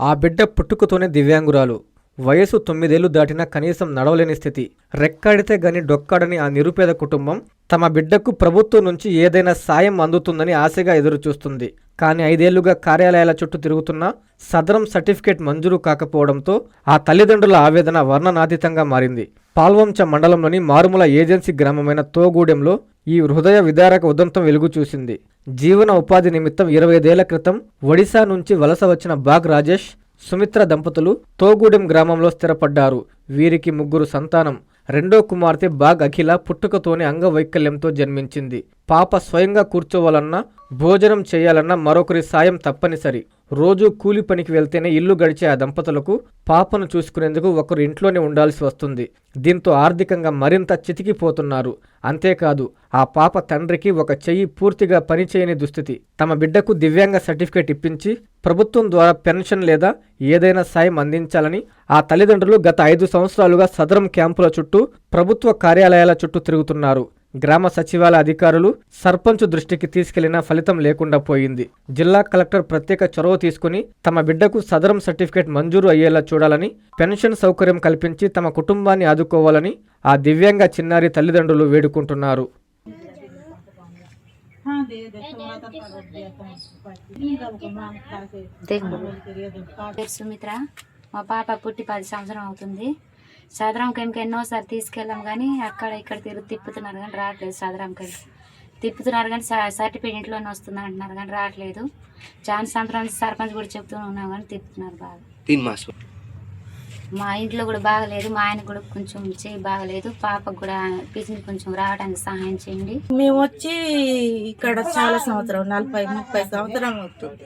ఆ బిడ్డ పుట్టుకతోనే దివ్యాంగురాలు. వయసు 9 ఏళ్లు దాటినా కనీసం నడవలేని స్థితి. రెక్కాడితే గాని డొక్కాడని ఆ నిరుపేద కుటుంబం తమ బిడ్డకు ప్రభుత్వం నుంచి ఏదైనా సాయం అందుతుందని ఆశగా ఎదురుచూస్తుంది. కానీ 5 ఏళ్లుగా కార్యాలయాల చుట్టూ తిరుగుతున్నా సదరం సర్టిఫికేట్ మంజూరు కాకపోవడంతో ఆ తల్లిదండ్రుల ఆవేదన వర్ణనాతీతంగా మారింది. పాల్వంచ మండలంలోని మారుమూల ఏజెన్సీ గ్రామమైన తోగూడెంలో ఈ హృదయ విదారక ఉదంతం వెలుగు చూసింది. జీవన ఉపాధి నిమిత్తం 25 ఏళ్ల క్రితం ఒడిశా నుంచి వలస వచ్చిన బాగ్ రాజేష్, సుమిత్ర దంపతులు తోగూడెం గ్రామంలో స్థిరపడ్డారు. వీరికి 3 సంతానం. రెండో కుమార్తె బాగ్ అఖిల పుట్టుకతోనే అంగవైకల్యంతో జన్మించింది. పాప స్వయంగా కూర్చోవాలన్నా, భోజనం చేయాలన్నా మరొకరి సాయం తప్పనిసరి. రోజూ కూలి పనికి వెళ్తేనే ఇల్లు గడిచే ఆ దంపతులకు పాపను చూసుకునేందుకు ఒకరు ఇంట్లోనే ఉండాల్సి వస్తుంది. దీంతో ఆర్థికంగా మరింత చితికిపోతున్నారు. అంతేకాదు ఆ పాప తండ్రికి ఒక చెయ్యి పూర్తిగా పనిచేయని దుస్థితి. తమ బిడ్డకు దివ్యాంగ సర్టిఫికేట్ ఇప్పించి ప్రభుత్వం ద్వారా పెన్షన్ లేదా ఏదైనా సాయం అందించాలని ఆ తల్లిదండ్రులు గత 5 సంవత్సరాలుగా సదరం క్యాంపుల చుట్టూ, ప్రభుత్వ కార్యాలయాల చుట్టూ తిరుగుతున్నారు. గ్రామ సచివాలయ అధికారులు, సర్పంచ్ దృష్టికి తీసుకెళ్లినా ఫలితం లేకుండా పోయింది. జిల్లా కలెక్టర్ ప్రత్యేక చొరవ తీసుకుని తమ బిడ్డకు సదరం సర్టిఫికేట్ మంజూరు అయ్యేలా చూడాలని, పెన్షన్ సౌకర్యం కల్పించి తమ కుటుంబాన్ని ఆదుకోవాలని ఆ దివ్యాంగ చిన్నారి తల్లిదండ్రులు వేడుకుంటున్నారు. సుమిత్ర, మా పాప పుట్టి 10 సంవత్సరం అవుతుంది. సదరంకి ఎన్నోసారి తీసుకెళ్ళాం కానీ అక్కడ ఇక్కడ తిప్పుతున్నారు కానీ రావట్లేదు. సదరంకి తిప్పుతున్నారు కానీ సర్టిఫికేట్ ఇంట్లోనే వస్తుంది అంటున్నారు కానీ రావట్లేదు. చాలా సంవత్సరాల సర్పంచ్ కూడా చెప్తూ ఉన్నాం కానీ తిప్పుతున్నారు బాగా. మా ఇంట్లో కూడా బాగలేదు, మా ఆయన కూడా కొంచెం చేయి బాగలేదు. పాపకు కూడా పిచ్చిని కొంచెం రావడానికి సహాయం చేయండి. మేము వచ్చి ఇక్కడ చాలా సంవత్సరం 40-30 సంవత్సరం అవుతుంది.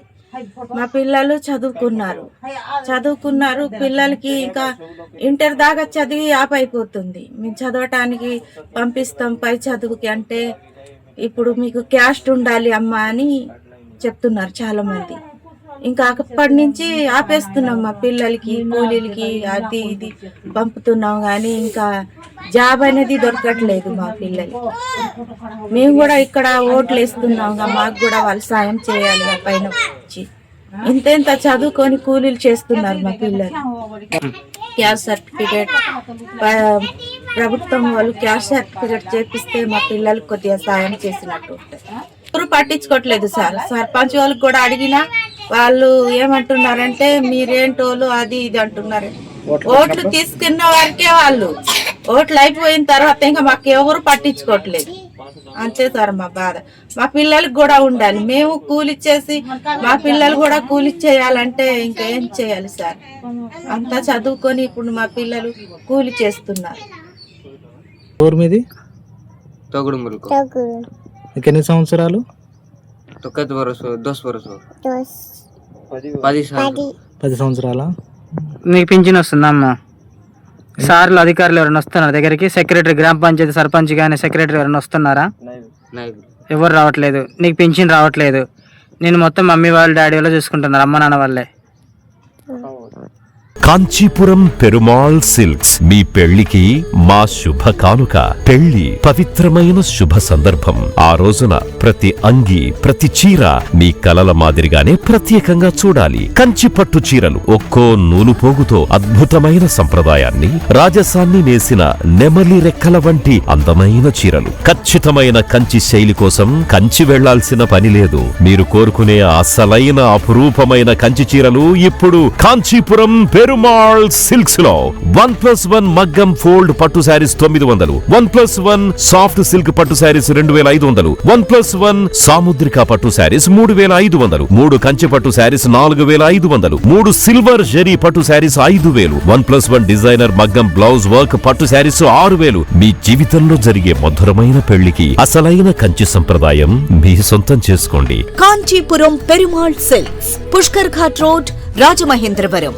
మా పిల్లలు చదువుకున్నారు. పిల్లలకి ఇంకా ఇంటర్ దాకా చదివి ఆపైపోతుంది. మేము చదవటానికి పంపిస్తాం పై చదువుకి అంటే ఇప్పుడు మీకు క్యాస్ట్ ఉండాలి అమ్మా అని చెప్తున్నారు చాలా మంది. ఇంకా అప్పటి నుంచి ఆపేస్తున్నాం. మా పిల్లలకి కూలీలకి అది ఇది పంపుతున్నాం కానీ ఇంకా జాబ్ అనేది దొరకట్లేదు మా పిల్లలకి. మేము కూడా ఇక్కడ ఓట్లు వేస్తున్నాం, మాకు కూడా వాళ్ళు సాయం చేయాలి. పైన వచ్చి ఇంత చదువుకొని కూలీలు చేస్తున్నారు మా పిల్లలు. క్యాస్ట్ సర్టిఫికేట్ ప్రభుత్వం వాళ్ళు క్యాస్ట్ సర్టిఫికేట్ చేపిస్తే మా పిల్లలకు కొద్దిగా సాయం చేసినట్టు. ఎవరు పట్టించుకోవట్లేదు సార్. సర్పంచ్ వాళ్ళకి కూడా అడిగినా వాళ్ళు ఏమంటున్నారంటే మీరేంటోళ్ళు అది ఇది అంటున్నారు. ఓట్లు తీసుకున్న వారికే వాళ్ళు, ఓట్లు అయిపోయిన తర్వాత ఇంకా మాకు ఎవరు పట్టించుకోవట్లేదు. అంతే సార్ మా బాధ. మా పిల్లలకు కూడా ఉండాలి. మేము కూలిచ్చేసి మా పిల్లలు కూడా కూలిచ్చేయాలంటే ఇంకా ఏం చేయాలి సార్? అంతా చదువుకొని ఇప్పుడు మా పిల్లలు కూలి చేస్తున్నారు. ఎన్ని సంవత్సరాలు? 10 సంవత్సరాల. మీకు పింఛన్ వస్తుందమ్మా? సార్లు అధికారులు ఎవరైనా వస్తున్నారు దగ్గరికి? సెక్రటరీ, గ్రామ పంచాయతీ సర్పంచ్ కానీ సెక్రటరీ ఎవరైనా వస్తున్నారా? ఎవరు రావట్లేదు. నీకు పింఛన్ రావట్లేదు. నేను మొత్తం మమ్మీ వాళ్ళు డాడీ వాళ్ళు చూసుకుంటున్నారు, అమ్మ నాన్న వాళ్ళే. కాంచీపురం పెరుమాళ్ సిల్క్స్ మీ పెళ్లికి మా శుభ కానుక. పెళ్లి పవిత్రమైన శుభ సందర్భం. ఆ రోజున ప్రతి అంగి, ప్రతి చీర మీ కలల మాదిరిగానే ప్రత్యేకంగా చూడాలి. కంచి పట్టు చీరలు ఒక్కో నూలు పోగుతో అద్భుతమైన సంప్రదాయాన్ని, రాజసాన్ని నేసిన నెమలి రెక్కల వంటి అందమైన చీరలు. ఖచ్చితమైన కంచి శైలి కోసం కంచి వెళ్లాల్సిన పని లేదు. మీరు కోరుకునే అసలైన అపురూపమైన కంచి చీరలు ఇప్పుడు కాంచీపురం పెరుమాళ్ సిల్క్స్ లో 1+1 మగ్గం ఫోల్డ్ పట్టు శారీస్ 900, 1+1 సాఫ్ట్ సిల్క్ పట్టు శారీస్ 2500, 1+1 సాముద్రిక పట్టు శారీస్ 3500, 3 కంచి పట్టు శారీస్ 4500, 3 సిల్వర్ జరీ పట్టు శారీస్ 5000, 1+1 డిజైనర్ మగ్గం బ్లౌజ్ వర్క్ పట్టు శారీస్ 6000. మీ జీవితంలో జరిగే మధురమైన పెళ్లికి అసలైన కంచి సంప్రదాయం మీ సొంతం చేసుకోండి. Kanchipuram Perumal silks, Pushkar ghat road, Rajamahendravaram.